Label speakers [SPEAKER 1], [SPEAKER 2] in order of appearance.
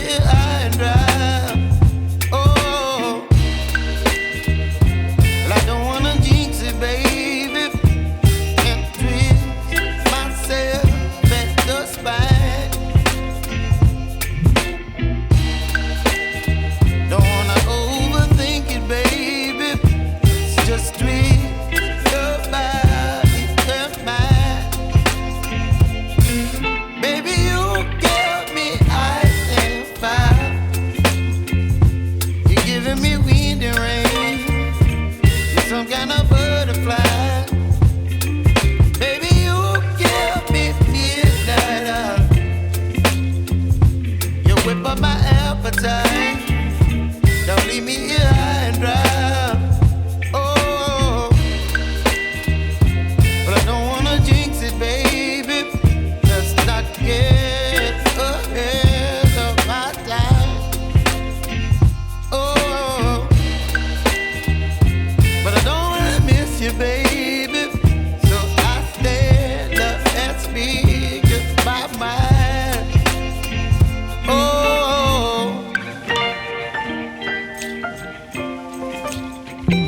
[SPEAKER 1] get high and dry. Oh, well, I don't wanna jinx it, baby, and twist myself at the spine. Don't wanna overthink it, baby. It's just twist your body and mine. Baby, you give me ice and fire. You're giving me wind and rain. You're some kind of butterfly. Baby, you give me midnight. You whip up my appetite.